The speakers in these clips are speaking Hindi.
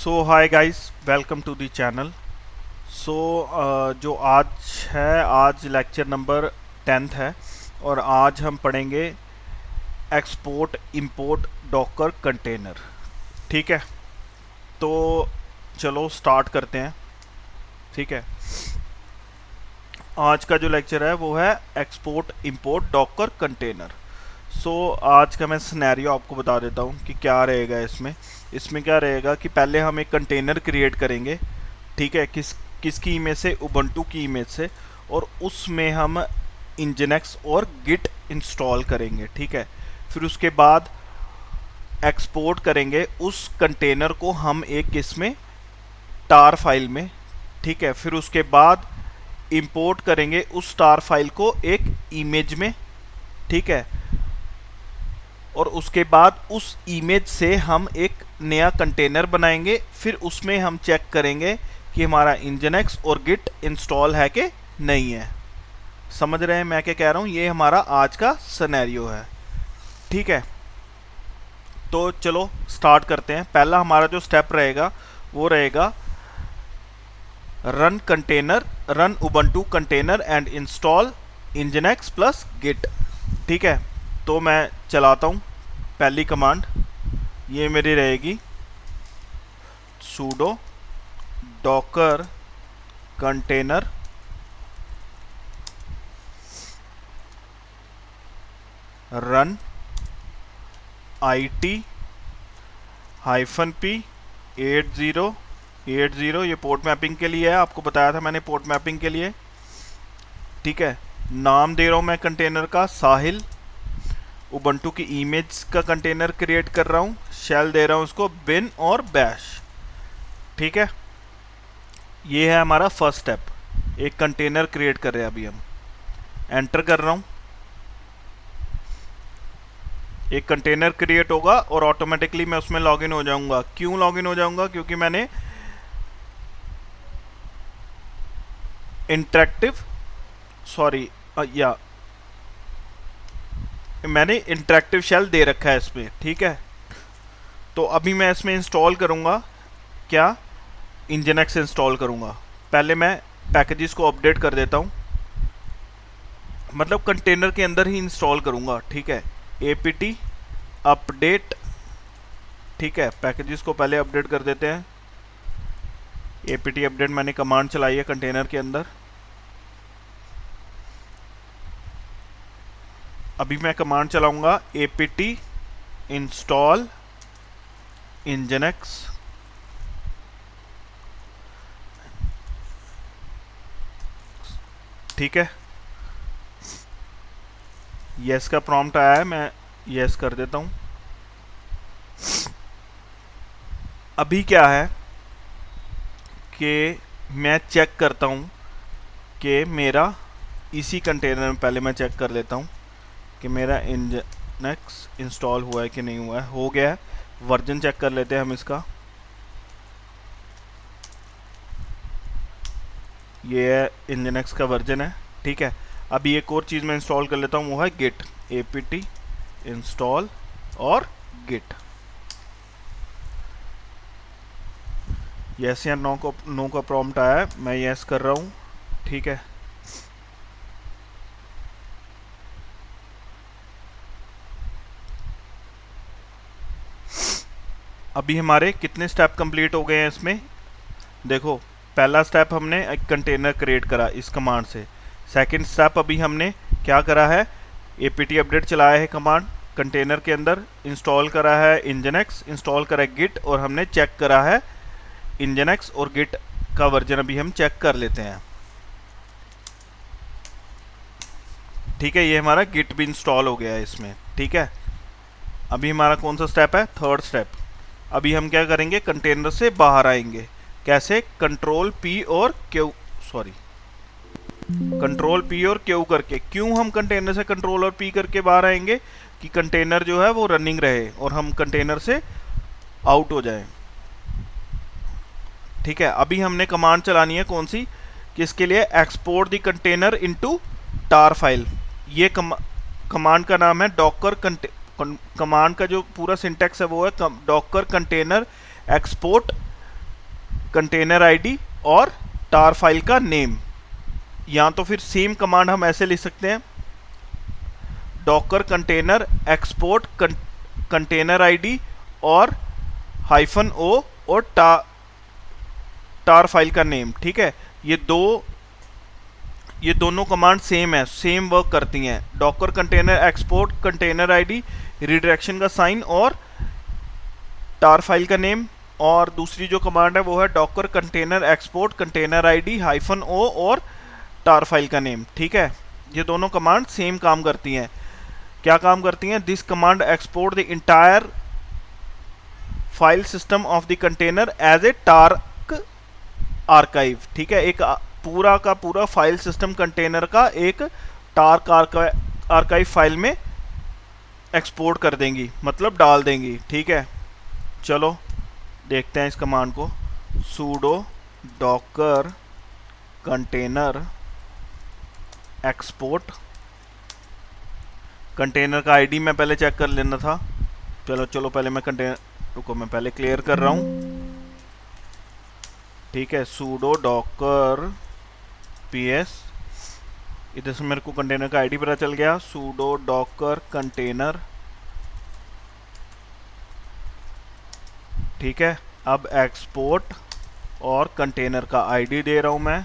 So hi guys, welcome to the channel. So जो आज है, आज लेक्चर नंबर 10th है और आज हम पढ़ेंगे एक्सपोर्ट इंपोर्ट डॉकर कंटेनर। ठीक है, तो चलो स्टार्ट करते हैं। ठीक है, आज का जो लेक्चर है वो है एक्सपोर्ट इंपोर्ट डॉकर कंटेनर। सो आज का मैं सिनेरियो आपको बता देता हूँ कि क्या रहेगा इसमें। इसमें क्या रहेगा कि पहले हम एक कंटेनर क्रिएट करेंगे। ठीक है, किसकी इमेज से? उबंटू की इमेज से। और उसमें हम इंजनेक्स और गिट इंस्टॉल करेंगे। ठीक है, फिर उसके बाद एक्सपोर्ट करेंगे उस कंटेनर को हम एक इसमें टार फाइल में। ठीक है, फिर उसके बाद इंपोर्ट करेंगे उस टार फाइल को एक इमेज में। ठीक है, और उसके बाद उस इमेज से हम एक नया कंटेनर बनाएंगे। फिर उसमें हम चेक करेंगे कि हमारा इंजनेक्स और गिट इंस्टॉल है कि नहीं है। समझ रहे हैं मैं क्या कह रहा हूँ? ये हमारा आज का सिनेरियो है। ठीक है, तो चलो स्टार्ट करते हैं। पहला हमारा जो स्टेप रहेगा वो रहेगा run container, run Ubuntu container and install nginx plus Git. ठीक है, तो मैं चलाता हूँ। पहली कमांड ये मेरी रहेगी sudo docker container run it -p 8080। ये पोर्ट मैपिंग के लिए है, आपको बताया था मैंने पोर्ट मैपिंग के लिए। ठीक है, नाम दे रहा हूँ मैं कंटेनर का साहिल। उबंटू की इमेज का कंटेनर क्रिएट कर रहा हूँ। शेल दे रहा हूँ उसको बिन और बैश। ठीक है, ये है हमारा फर्स्ट स्टेप। एक कंटेनर क्रिएट कर रहे हैं अभी हम। एंटर कर रहा हूँ। एक कंटेनर क्रिएट होगा और ऑटोमेटिकली मैं उसमें लॉगिन हो जाऊंगा। क्यों लॉगिन हो जाऊंगा? क्योंकि मैंने मैंने इंटरेक्टिव शेल दे रखा है इसमें। ठीक है, तो अभी मैं इसमें इंस्टॉल करूंगा क्या? इंजनेक्स इंस्टॉल करूंगा। पहले मैं पैकेजेस को अपडेट कर देता हूं, मतलब कंटेनर के अंदर ही इंस्टॉल करूंगा। ठीक है, apt अपडेट। ठीक है, पैकेजेस को पहले अपडेट कर देते हैं। apt अपडेट मैंने कमांड चलाई है कंटेनर के अंदर। अभी मैं कमांड चलाऊंगा apt इंस्टॉल इंजनेक्स। ठीक है, यस का प्रॉम्प्ट आया है, मैं यस कर देता हूं। अभी क्या है कि मैं चेक करता हूं कि मेरा इसी कंटेनर में, पहले मैं चेक कर लेता हूं कि मेरा इंजनेक्स इंस्टॉल हुआ है कि नहीं हुआ है। हो गया है। वर्जन चेक कर लेते हैं हम इसका। ये है इंजनेक्स का वर्जन है। ठीक है, अभी एक और चीज़ मैं इंस्टॉल कर लेता हूँ, वो है गिट। apt इंस्टॉल और गिट। यस या नो का प्रॉम्प्ट आया है, मैं यस कर रहा हूँ। ठीक है, अभी हमारे कितने स्टेप कंप्लीट हो गए हैं इसमें? देखो, पहला स्टेप हमने एक कंटेनर क्रिएट करा इस कमांड से। सेकंड स्टेप अभी हमने क्या करा है? apt अपडेट चलाया है कमांड कंटेनर के अंदर, इंस्टॉल करा है इंजनेक्स, इंस्टॉल करा है गिट, और हमने चेक करा है इंजनेक्स और गिट का वर्जन। अभी हम चेक कर लेते हैं। ठीक है, ये हमारा गिट भी इंस्टॉल हो गया है इसमें। ठीक है, अभी हमारा कौन सा स्टेप है? Third step. अभी हम क्या करेंगे? कंटेनर से बाहर आएंगे। कैसे? कंट्रोल पी और क्यू करके। क्यों हम कंटेनर से कंट्रोल और पी करके बाहर आएंगे? कि कंटेनर जो है वो रनिंग रहे और हम कंटेनर से आउट हो जाएं। ठीक है, अभी हमने कमांड चलानी है कौन सी? किसके लिए? Export the container into tar file. ये कमांड का नाम है डॉकर। कमांड का जो पूरा सिंटेक्स है वो है Docker container export container ID और टार फाइल का नेम। या तो फिर सेम कमांड हम ऐसे लिख सकते हैं, Docker container export container ID और -o और टार फाइल का नेम। ठीक है, ये दोनों कमांड सेम है, सेम वर्क करती हैं। Docker container export container ID, redirection का साइन और टार फाइल का नेम। और दूसरी जो कमांड है वो है Docker container export container ID -o और टार फाइल का नेम। ठीक है, ये दोनों कमांड सेम काम करती हैं। क्या काम करती हैं? This command export the entire file system of the container as a tar archive. ठीक है, एक पूरा का पूरा फाइल सिस्टम कंटेनर का एक टार्क आर्काइव फाइल में एक्सपोर्ट कर देंगी, मतलब डाल देंगी। ठीक है, चलो देखते हैं इस कमांड को। sudo docker container export container का आईडी मैं पहले चेक कर लेना था। चलो पहले मैं कंटेनर, रुको मैं पहले क्लियर कर रहा हूँ। ठीक है, sudo docker ps, इधर से मेरे को कंटेनर का आईडी पता चल गया। sudo docker कंटेनर, ठीक है। अब एक्सपोर्ट और कंटेनर का आईडी दे रहा हूँ मैं,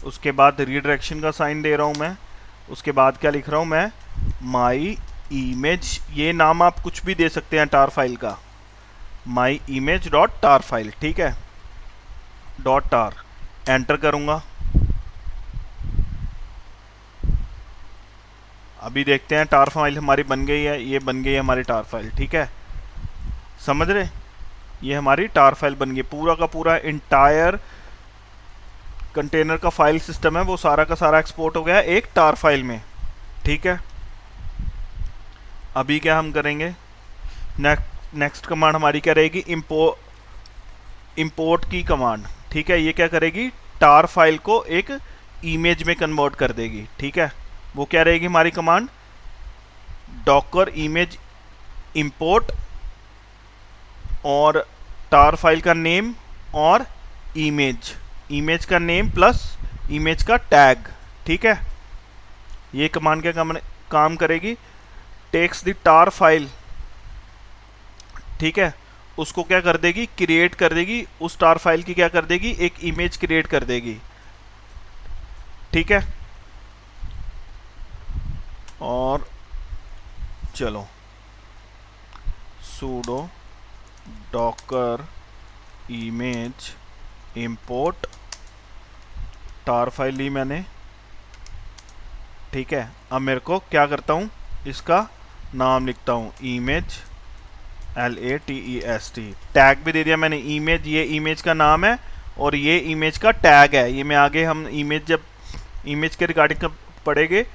उसके बाद रीडायरेक्शन का साइन दे रहा हूँ मैं, उसके बाद क्या लिख रहा हूँ मैं, माई इमेज। ये नाम आप कुछ भी दे सकते हैं टार फाइल का, my image dot tar file. ठीक है, डॉट टार, एंटर करूँगा। अभी देखते हैं टार फाइल हमारी बन गई है, ये बन गई है हमारी टार फाइल। ठीक है, समझ रहे, ये हमारी टार फाइल बन गई। पूरा का पूरा इंटायर कंटेनर का फाइल सिस्टम है वो सारा का सारा एक्सपोर्ट हो गया है एक टार फाइल में। ठीक है, अभी क्या हम करेंगे, नेक्स्ट कमांड हमारी क्या रहेगी, इंपोर्ट की कमांड। ठीक है, ये क्या करेगी, टार फाइल को एक इमेज में कन्वर्ट कर देगी। ठीक है, वो क्या रहेगी हमारी कमांड, डॉकर इमेज इंपोर्ट और टार फाइल का नेम और इमेज का नेम प्लस इमेज का टैग। ठीक है, ये कमांड क्या काम करेगी, टेक्स द टार फाइल, ठीक है, उसको क्या कर देगी, क्रिएट कर देगी, उस टार फाइल की क्या कर देगी, एक इमेज क्रिएट कर देगी। ठीक है, और चलो sudo docker image import tar file ली मैंने। ठीक है, अब मेरे को क्या करता हूँ, इसका नाम लिखता हूँ इमेज, LATEST, टैग भी दे दिया मैंने इमेज, ये इमेज का नाम है और ये इमेज का टैग है। ये मैं आगे हम इमेज जब इमेज के रिगार्डिंग पढ़ेंगे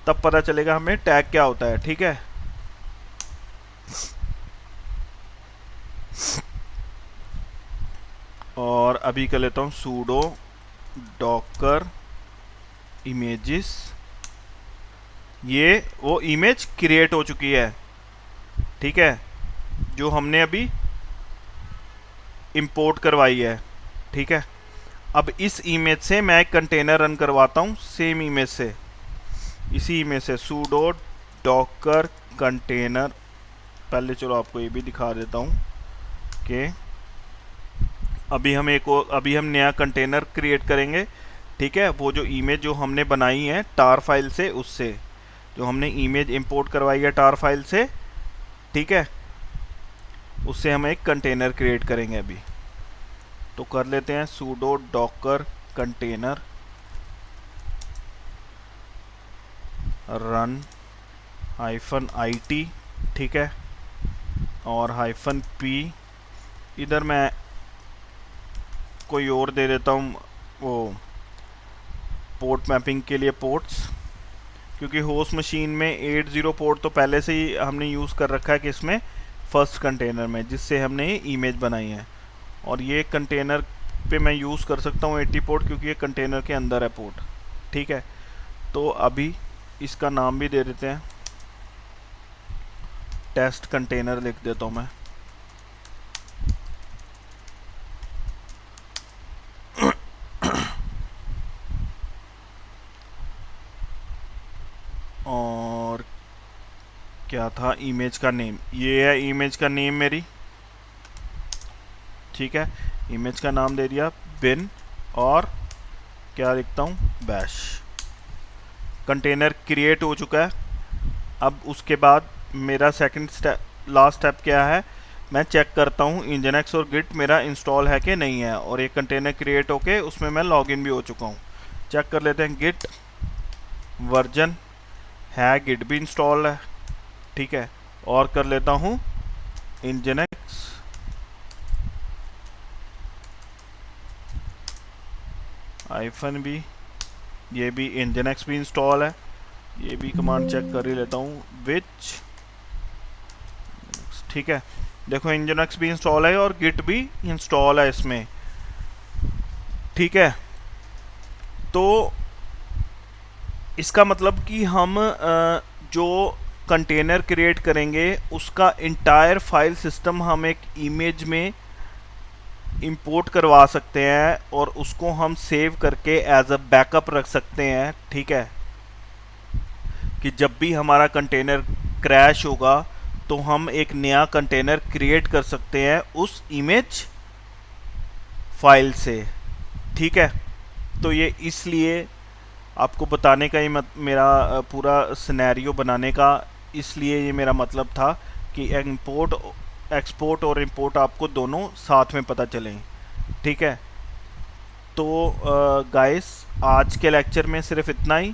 तब पता चलेगा हमें टैग क्या होता है। ठीक है, और अभी कर लेता हूँ sudo docker images, ये वो इमेज क्रिएट हो चुकी है। ठीक है, जो हमने अभी इंपोर्ट करवाई है। ठीक है, अब इस इमेज से मैं एक कंटेनर रन करवाता हूँ, सेम इमेज से, इसी इमेज से sudo docker कंटेनर। पहले चलो आपको ये भी दिखा देता हूँ कि अभी हम नया कंटेनर क्रिएट करेंगे। ठीक है, वो जो इमेज जो हमने बनाई है टार फाइल से, उससे जो हमने इमेज इंपोर्ट करवाई है टार फाइल से, ठीक है, उससे हम एक कंटेनर क्रिएट करेंगे अभी। तो कर लेते हैं sudo docker container run -it, ठीक है, और -p, इधर मैं कोई और दे देता हूँ वो पोर्ट मैपिंग के लिए पोर्ट्स, क्योंकि होस्ट मशीन में 80 पोर्ट तो पहले से ही हमने यूज़ कर रखा है कि इसमें फर्स्ट कंटेनर में, जिससे हमने ये इमेज बनाई है। और ये कंटेनर पे मैं यूज़ कर सकता हूँ 80 पोर्ट, क्योंकि ये कंटेनर के अंदर है पोर्ट। ठीक है, तो अभी इसका नाम भी दे देते हैं, टेस्ट कंटेनर लिख देता हूँ मैं। और क्या था, इमेज का नेम, ये है इमेज का नेम मेरी, ठीक है। इमेज का नाम दे दिया बिन, और क्या लिखता हूँ, बैश। कंटेनर क्रिएट हो चुका है। अब उसके बाद मेरा सेकंड स्टेप, लास्ट स्टेप क्या है, मैं चेक करता हूँ इंजनएक्स और गिट मेरा इंस्टॉल है कि नहीं है, और ये कंटेनर क्रिएट होके उसमें मैं लॉगिन भी हो चुका हूँ। चेक कर लेते हैं, गिट वर्जन है, गिट भी इंस्टॉल है, ठीक है। और कर लेता हूँ इंजनएक्स आईफन भी, ये भी इंजनएक्स भी इंस्टॉल है, ये भी कमांड चेक कर ही लेता हूँ विच, ठीक है। देखो इंजनएक्स भी इंस्टॉल है और गिट भी इंस्टॉल है इसमें, ठीक है। तो इसका मतलब कि हम जो कंटेनर क्रिएट करेंगे उसका इंटायर फाइल सिस्टम हम एक इमेज में इंपोर्ट करवा सकते हैं, और उसको हम सेव करके एज अ बैकअप रख सकते हैं, ठीक है। कि जब भी हमारा कंटेनर क्रैश होगा तो हम एक नया कंटेनर क्रिएट कर सकते हैं उस इमेज फाइल से, ठीक है। तो ये इसलिए आपको बताने का ही मेरा पूरा सिनेरियो बनाने का, इसलिए ये मेरा मतलब था कि इंपोर्ट, एक्सपोर्ट और इंपोर्ट आपको दोनों साथ में पता चलें, ठीक है। तो गाइस आज के लेक्चर में सिर्फ इतना ही।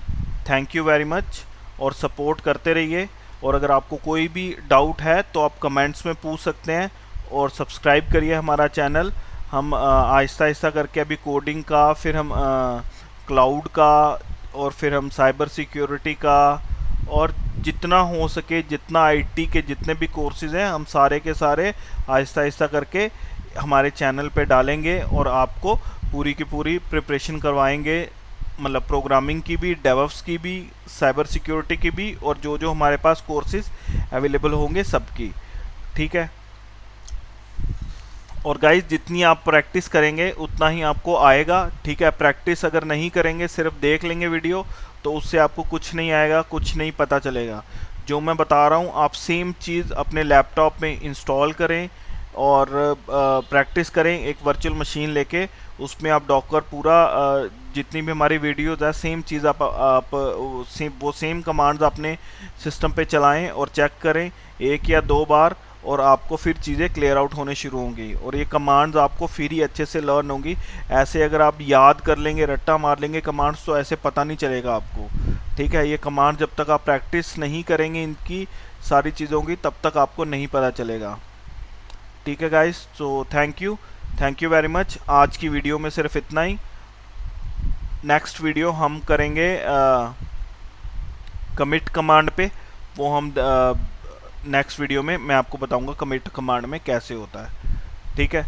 थैंक यू वेरी मच, और सपोर्ट करते रहिए। और अगर आपको कोई भी डाउट है तो आप कमेंट्स में पूछ सकते हैं, और सब्सक्राइब करिए हमारा चैनल। हम आहिस्ता आहिस्ता करके अभी कोडिंग का, फिर हम क्लाउड का, और फिर हम साइबर सिक्योरिटी का, और जितना हो सके, जितना आईटी के जितने भी कोर्सेज हैं हम सारे के सारे आहिस्ता आहिस्ता करके हमारे चैनल पे डालेंगे, और आपको पूरी की पूरी प्रिपरेशन करवाएंगे, मतलब प्रोग्रामिंग की भी, डेवऑप्स की भी, साइबर सिक्योरिटी की भी, और जो जो हमारे पास कोर्सेज अवेलेबल होंगे सबकी, ठीक है। और गाइस जितनी आप प्रैक्टिस करेंगे उतना ही आपको आएगा, ठीक है। प्रैक्टिस अगर नहीं करेंगे, सिर्फ देख लेंगे वीडियो, तो उससे आपको कुछ नहीं आएगा, कुछ नहीं पता चलेगा। जो मैं बता रहा हूँ आप सेम चीज़ अपने लैपटॉप में इंस्टॉल करें, और प्रैक्टिस करें एक वर्चुअल मशीन लेके, उसमें आप डॉकर पूरा जितनी भी हमारी वीडियोज़ है सेम चीज़ आप वो सेम कमांड्स अपने सिस्टम पे चलाएं और चेक करें 1 या 2 बार, और आपको फिर चीज़ें क्लियर आउट होने शुरू होंगी, और ये कमांड्स आपको फिर ही अच्छे से लर्न होंगी। ऐसे अगर आप याद कर लेंगे, रट्टा मार लेंगे कमांड्स, तो ऐसे पता नहीं चलेगा आपको, ठीक है। ये कमांड जब तक आप प्रैक्टिस नहीं करेंगे इनकी सारी चीज़ों की, तब तक आपको नहीं पता चलेगा, ठीक है गाइस। तो थैंक यू वेरी मच। आज की वीडियो में सिर्फ इतना ही। नेक्स्ट वीडियो हम करेंगे कमिट कमांड पे, वो हम नेक्स्ट वीडियो में मैं आपको बताऊंगा कमिट कमांड में कैसे होता है, ठीक है।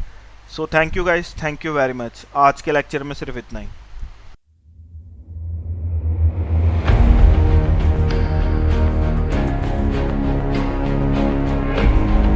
So thank you guys, thank you very much. आज के लेक्चर में सिर्फ इतना ही।